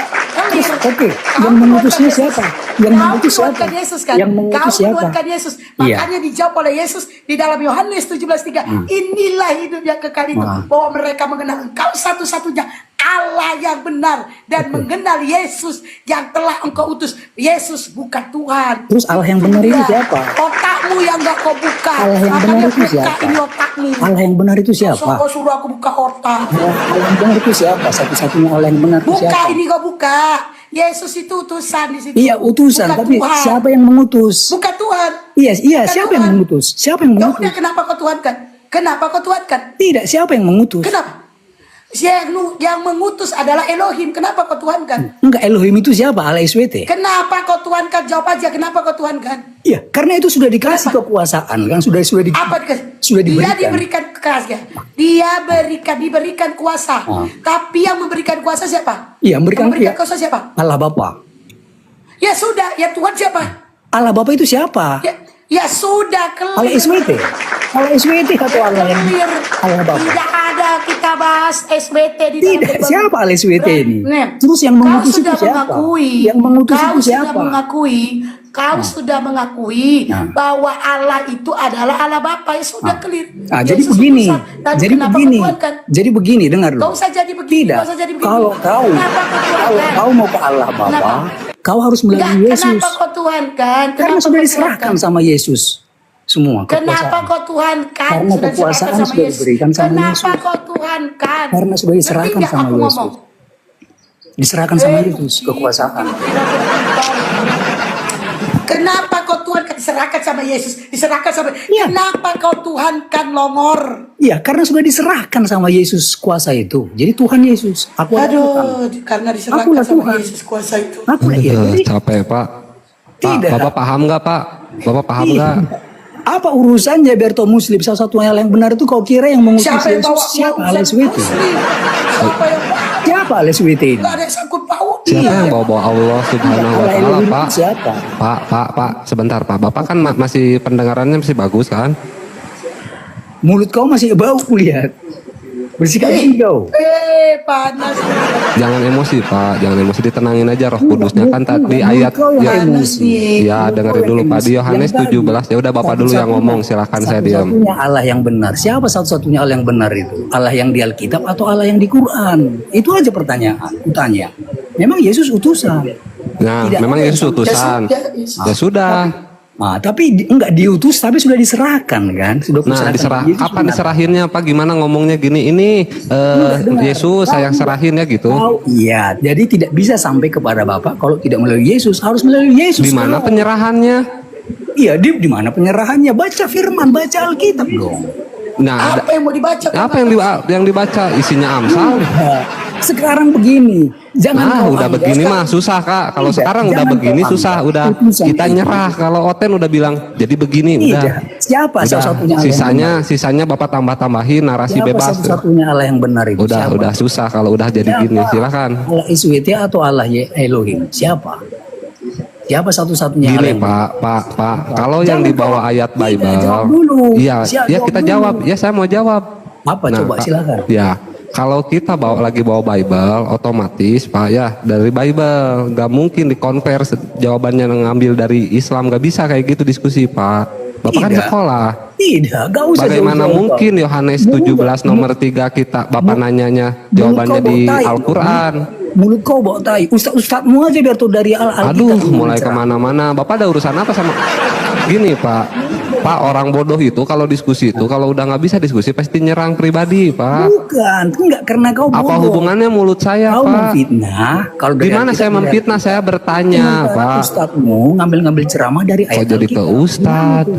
Terus, oke, yang Kamu mengutusnya tuhankan siapa? Yesus. Yang Kamu mengutus siapa? tuhankan Yesus kan? Yang mengutus Kamu siapa? tuhankan Yesus. Iya. Makanya dijawab oleh Yesus di dalam Yohanes 17:3. Inilah hidup yang kekal itu, bahwa mereka mengenal Engkau satu-satunya Allah yang benar dan mengenal Yesus yang telah Engkau utus. Yesus bukan Tuhan. Terus Allah yang benar itu siapa? Otakmu yang gak kau buka. Allah yang benar Makanya itu buka siapa? ini otakmu. Allah yang benar itu siapa? Kau suruh aku buka otak. Allah yang benar itu siapa? Satu-satunya Allah yang benar itu Buka siapa? ini kau buka. Yesus itu utusan di situ. Iya utusan, Bukan tapi Tuhan. siapa yang mengutus? Bukan Tuhan. Iya, Bukan siapa Tuhan. yang mengutus? Siapa yang Ya mengutus? udah, kenapa kau tuhankan? Kenapa kau tuhankan? Tidak, siapa yang mengutus? Kenapa? Yang mengutus adalah Elohim. Kenapa kau tuhankan? Enggak, Elohim itu siapa? Allah SWT. Kenapa kau tuhankan? Jawab aja. Kenapa kau tuhankan? Iya, karena itu sudah dikasih kekuasaan kan, sudah Apa dikasih? sudah Dia diberikan. diberikan kekasih. Diberikan kuasa. Tapi yang memberikan kuasa siapa? Iya, memberikan kuasa siapa? Allah Bapa. Ya sudah. Ya Tuhan siapa? Allah Bapa itu siapa? Ya sudah, clear. Allah SWT. Allah SWT atau Allah yang Clear. Allah Bapa? Tidak ada kita bahas SBT di dalam Tidak, debat. siapa Allah SWT ini? Nih, Terus yang mengutus kau itu sudah siapa? mengakui, Yang mengutus kau itu sudah siapa? mengakui, kau sudah mengakui bahwa Allah itu adalah Allah Bapa. Ya sudah clear. Nah, jadi Yesus begini, utusan. Tapi jadi kenapa begini, kau tuhankan? jadi begini, dengar dulu. Kau usah jadi begini, Tidak, kau usah jadi begini. kalau Kenapa kau tuhankan? kau mau ke Allah Bapa, Kenapa? kau harus melalui Yesus. Kenapa kau tuhankan? Karena Kenapa sudah kau diserahkan tuhankan? sama Yesus semua Kenapa kekuasaan. kau tuhankan? Karena Sudah kekuasaan diserahkan sama sudah Yesus. diberikan sama Kenapa Yesus. kau tuhankan? Karena sudah diserahkan Ngerti nggak sama aku Yesus. ngomong? Diserahkan sama Yesus kekuasaan. Kenapa kau Tuhan kan diserahkan sama Yesus, diserahkan sama. Iya. Kenapa kau Tuhan kan longor? Iya, karena sudah diserahkan sama Yesus kuasa itu. Jadi Tuhan Yesus, aku adalah Tuhan. Aduh, karena diserahkan Akulah sama Tuhan. Yesus kuasa itu. Aku lah ya. Jadi, Capek Pak. Pak, Tidak. Bapak paham nggak Pak? Bapak paham iya. nggak? Apa urusannya Berto Muslim? Salah satunya yang benar itu kau kira yang mengutus Siapa yang bawa Yesus? Siapa urusan Alex Witi? Muslim? Siapa yang bawa? Siapa Alex Witi ini? Gak ada yang sangkut paut. Siapa Iya. yang bawa Allah Subhanahu wa Allah taala, Elohim Pak? itu siapa? Pak, sebentar Pak. Bapak kan masih pendengarannya masih bagus kan? Mulut kau masih bau kulihat. Bersihkan gigi kau. Panas. Jangan emosi Pak, jangan emosi, ditenangin aja Roh Kudusnya kan tadi Mulut ayat kau yang ya, emosi. ya dengerin dulu Pak di Yohanes 17. Ya udah Bapak dulu yang ngomong, silakan saya diam. Satu-satunya Allah yang benar. Siapa satu-satunya Allah yang benar itu? Allah yang di Alkitab atau Allah yang di Quran? Itu aja pertanyaan. Aku tanya. Memang Yesus utusan. Nah, Tidak memang ada Yesus yang- utusan. Ya sudah. Nah, tapi enggak diutus, tapi sudah diserahkan kan? Sudah Nah, diserah Yesus kapan benar. diserahinnya Pak? Gimana ngomongnya gini? Ini Dengar. Yesus saya yang serahin ya gitu. Oh, iya, jadi tidak bisa sampai kepada Bapak kalau tidak melalui Yesus, harus melalui Yesus. Di mana penyerahannya? Iya, di mana penyerahannya? Baca firman, baca Alkitab dong. Nah, Apa yang mau dibaca? apa yang dibaca? Isinya Amsal. Nah, sekarang begini, jangan Nah, kau udah anggap- begini mah susah Kak. Kalau Tidak, sekarang udah jangan begini kau susah, anggap udah putusan kita itu. nyerah. Kalau Oten udah bilang jadi begini, Tidak. udah. Siapa Udah. satu-satunya Allah yang Sisanya Bapak tambah-tambahin narasi Siapa bebas. satu-satunya Allah yang benar itu? Siapa? Udah susah kalau udah jadi Siapa? gini. Silakan. Allah SWT atau Allah Elohim? Siapa? Siapa satu-satunya Allah Gini yang Pak. Kalau yang Jangan dibawa kau- ayat Tidak, Bible, jawab dulu. iya, Siap, ya jawab kita dulu. jawab. Ya saya mau jawab. Apa? Coba Pak, silakan. Ya, kalau kita lagi bawa Bible, otomatis Pak ya dari Bible, nggak mungkin dikonvers jawabannya ngambil dari Islam, nggak bisa kayak gitu diskusi Pak. Bapak kan Tidak. sekolah. Tidak, gak usah Bagaimana jauh-jauh, mungkin Pak. Yohanes Mulut- 17 nomor 3 kita Bapak nanyanya jawabannya Mulut kau di bau tai. Al-Quran. Mulut kau bawa tai. Ustadz-ustadzmu aja biar tuh dari Alkitab. Aduh, yang mulai mencerah. kemana-mana. Bapak ada urusan apa sama? Gini Pak, orang bodoh itu kalau diskusi itu kalau udah nggak bisa diskusi pasti nyerang pribadi Pak. Bukan, enggak karena kau bodoh. Apa hubungannya mulut saya Kau Pak? memfitnah. Kalau dari Gimana Alkitab saya tidak- memfitnah? Saya bertanya Pak. Ustadzmu ngambil-ngambil ceramah dari Kok ayat jadi ke Alkitab. Ustadz?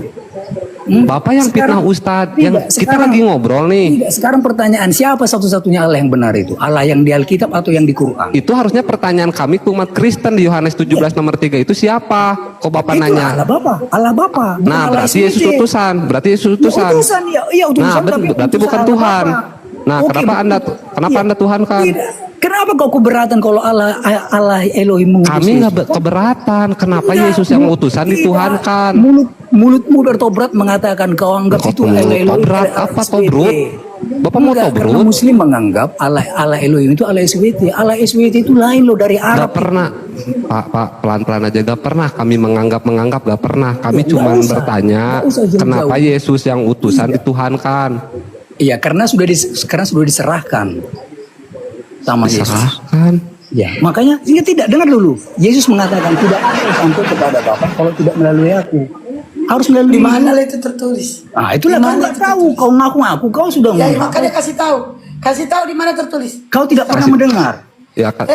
Bapak yang fitnah Ustadz, yang Tidak, kita sekarang- lagi ngobrol nih. Tidak, sekarang pertanyaan siapa satu-satunya Allah yang benar itu? Allah yang di Alkitab atau yang di Quran? Itu harusnya pertanyaan kami ke umat Kristen di Yohanes 17 nomor 3 itu siapa? Kok Bapak Itu nanya? Allah Bapa, Allah Bapa. bukan Nah, Allah berarti Yesus SBC. utusan. Berarti Yesus Ya, utusan. utusan, iya utusan. Nah, tapi berarti utusan bukan Allah Tuhan. Bapa. Nah, Oke, kenapa iya. Anda Tuhan kan? Tidak. Kenapa kau keberatan kalau Allah Elohim mengutus Kami nggak Yesus? keberatan. Kenapa Tidak, Yesus yang mulut- utusan tidak. dituhankan? Mulutmu bertobat mengatakan kau anggap Kok itu mulut Elohim. tobrut? Apa tobrut? Bapak mau Enggak, karena tobrut? Muslim menganggap Allah Elohim itu Allah SWT. Allah SWT itu lain loh dari Gak Arab. pernah, Pak, pelan-pelan aja. Gak pernah kami menganggap, gak pernah. Kami Ya, cuma nggak usah. bertanya, Nggak usah jauh-jauh. kenapa Yesus yang utusan dituhankan? Iya, karena sekarang sudah diserahkan sama Yesus. Diserahkan. Ya, makanya ya tidak, dengar dulu. Yesus mengatakan tidak ada yang sampai kepada Bapa kalau tidak melalui aku. Harus melalui Di mana lah itu tertulis? Ah, itulah Di kau mana nggak itu tahu. tertulis? Kau ngaku-ngaku kau sudah Ya, mengaku. makanya kasih tahu. Kasih tahu di mana tertulis. Kau tidak pernah mendengar. Ya kan?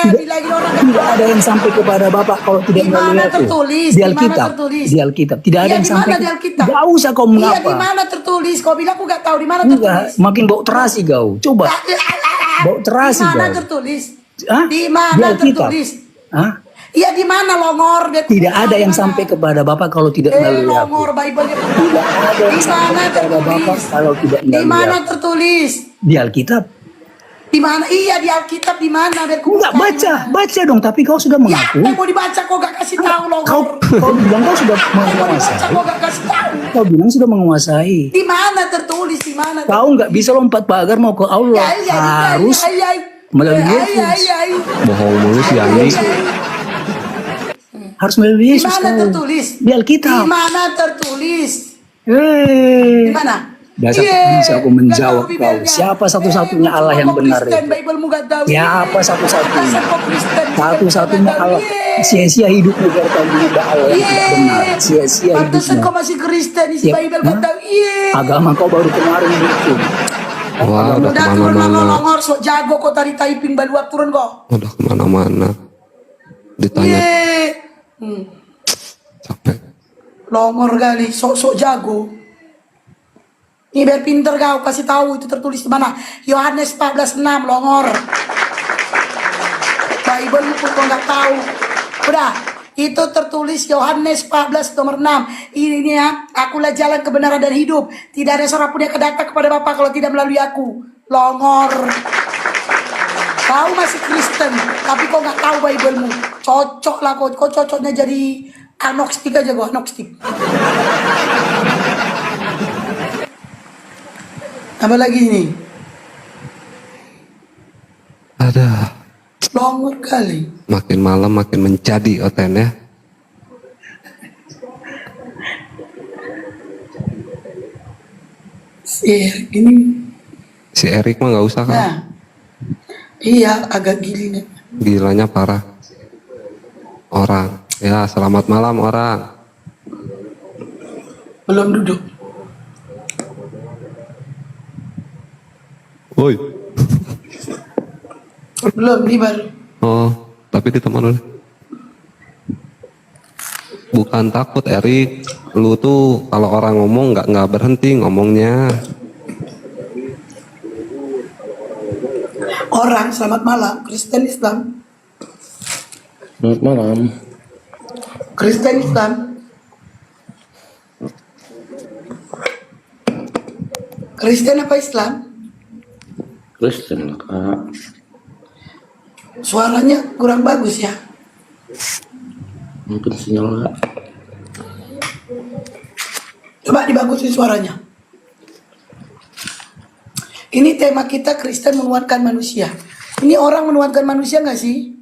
Bilangin orang Tidak ada yang sampai kepada Bapak kalau tidak Di mana melalui aku. tertulis? Di Di mana Alkitab. tertulis? Di Alkitab. Tidak ada Iya, yang di sampai. mana di Alkitab? Gak usah kau Iya, mengapa. di mana tertulis? Kau bilang aku gak tahu di mana Enggak, tertulis. makin bau terasi kau. Coba. Bau terasi Di mana kau. tertulis? Hah? Di Di mana Alkitab. tertulis? Hah? Iya, di mana longor? Tidak ada yang sampai kepada Bapak kalau tidak melalui aku. longor Bible-nya. Tidak ada yang Di sampai mana kepada Bapak tertulis? kalau tidak Di melalui mana aku. tertulis? Di Alkitab. Di mana? Iya, di Alkitab di mana? Biar ku Enggak, buka, baca. di mana? Baca dong, tapi kau sudah Ya, mengaku. apa yang mau dibaca? Kau gak kasih tahu Kau, longor. kau bilang kau sudah Apa yang mau dibaca? menguasai. Kau gak kasih tahu. Kau bilang sudah menguasai. Di mana tertulis? Di mana? Kau nggak bisa lompat pagar mau ke Allah. Harus melalui Yesus. Bohong mulu si Andi. Harus melalui Di Yesus. mana kau. tertulis? Di Alkitab. Di mana tertulis? Hei. Di mana? Dasar bisa aku menjawab kau. Siapa satu-satunya Allah yang benar itu? Siapa satu-satunya? Satu-satunya Allah. Sia-sia hidupmu biar kau menyembah Allah yang tidak benar. Sia-sia Pantesan hidupmu. kau masih Kristen, isi Yep. Bible Hah? gak tahu. Iya. Agama kau baru kemarin itu. Wah, udah Udah turun kemana-mana. longor, sok jago kau tari taiping baluap turun kau. Udah kemana-mana. Ditanya, Iya. Hmm. Sampai. Longor kali, sok-sok jago. Nih biar pinter kau, kasih tahu itu tertulis di mana. Yohanes 14:6, longor. Bible pun kau nggak tahu. Udah, itu tertulis Yohanes 14 nomor 6. Ini ya, akulah jalan kebenaran dan hidup. Tidak ada seorang pun yang akan datang kepada Bapa kalau tidak melalui aku. Longor. Kau masih Kristen, tapi kau nggak tahu Bible-mu. Cocok lah kau cocoknya jadi agnostik aja kau, agnostik. Apa lagi nih? Ada. Longor kali. Makin malam makin menjadi Oten ya. Ini. Si Erik mah nggak usah kan? Nah, iya agak gini. Gilanya parah. Orang. Ya, selamat malam orang. Belum duduk. Woi. Belum, nih baru. Oh, tapi diteman oleh. Bukan takut Erik, lu tuh kalau orang ngomong nggak berhenti ngomongnya. Orang, selamat malam. Kristen Islam. Selamat malam. Kristen Islam. Kristen apa Islam? Kristen lah kak. Suaranya kurang bagus ya. Mungkin sinyal kak. Coba dibagusin suaranya. Ini tema kita Kristen menuhankan manusia. Ini orang menuhankan manusia nggak sih?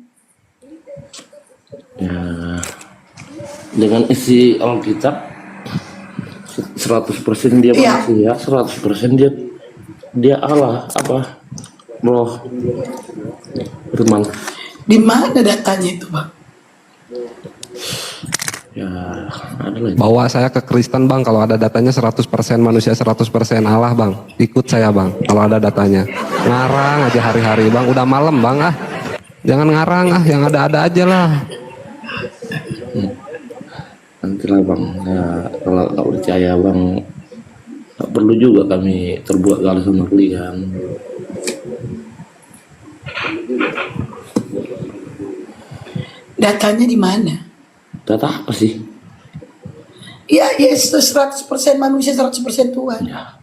Ya, dengan isi Alkitab 100% dia Iya. manusia, 100% dia Allah apa? Roh firman. Di mana datanya itu, Bang? Ya, ada lagi. Bawa saya ke Kristen bang, kalau ada datanya 100% manusia 100% Allah bang. Ikut saya bang, kalau ada datanya. Ngarang aja hari-hari bang, udah malam bang ah. Jangan ngarang ah, yang ada-ada aja lah. Nantilah bang, ya, kalau nggak percaya bang, nggak perlu juga kami terbuat kali sama kalian. Datanya di mana? Data apa sih? Ya, Yesus 100% manusia, 100% Tuhan. Ya,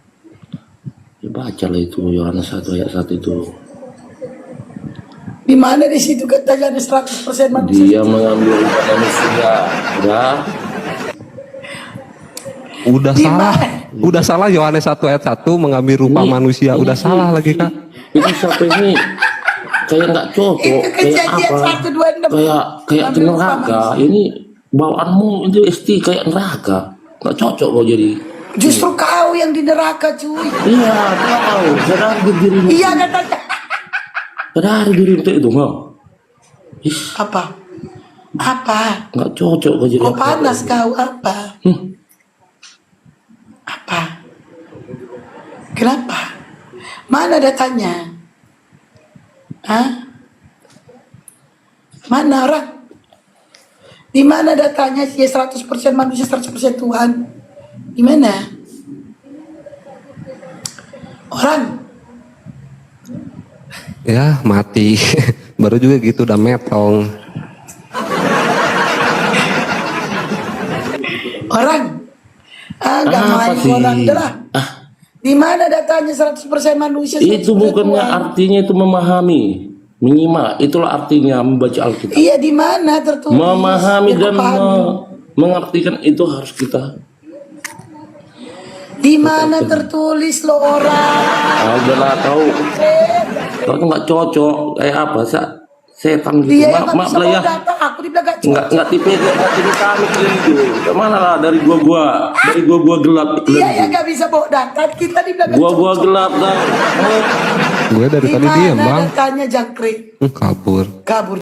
baca lah itu Yohanes 1 ayat 1 itu. Di mana di situ katanya ada 100% manusia? Dia mengambil manusia. Udah Di salah. mana? Udah salah Yohanes 1 ayat 1 mengambil rupa manusia. Udah salah lagi kak. Ini siapa ini? Kayak nggak cocok. Itu Kayak Kejadian apa? 1:26. Kayak Ambil rupa neraka. manusia. Ini bawaanmu itu kayak neraka. Nggak cocok kau jadi. Justru kau yang di neraka, cuy. Iya, tahu. Sadari dirimu. Iya katanya. Sadari dirimu itu nggak. Ih, Apa? Apa? nggak cocok kau jadi. Kau panas kau apa? Apa? Kenapa? Mana datanya? Hah? Mana orang? Di mana datanya dia 100% manusia 100% Tuhan? Di mana? Orang? Ya mati. Baru juga gitu udah metong. Orang? Gak main Apa sih? orang dah. Di mana datanya 100% manusia? 100% Itu bukannya Tuhan? artinya itu memahami, menyimak. Itulah artinya membaca Alkitab. Iya, di mana tertulis? Memahami Biar dan kau pahami. mengartikan itu harus kita. Di mana tertulis lo orang? Udahlah kau tuh nggak cocok kayak apa setan gitu. Dia yang Maaf nggak bisa lah ya. bawa data, aku dibilang gak cocok. Nggak tipe kami kalian itu. Kemana lah dari gua gelap Iya, kalian ya itu. gak bisa bawa data, kita dibilang gak Gua cocok. gelap dah. Gue dari Di tadi diem mana bang. datanya jangkrik? Kabur. Kabur.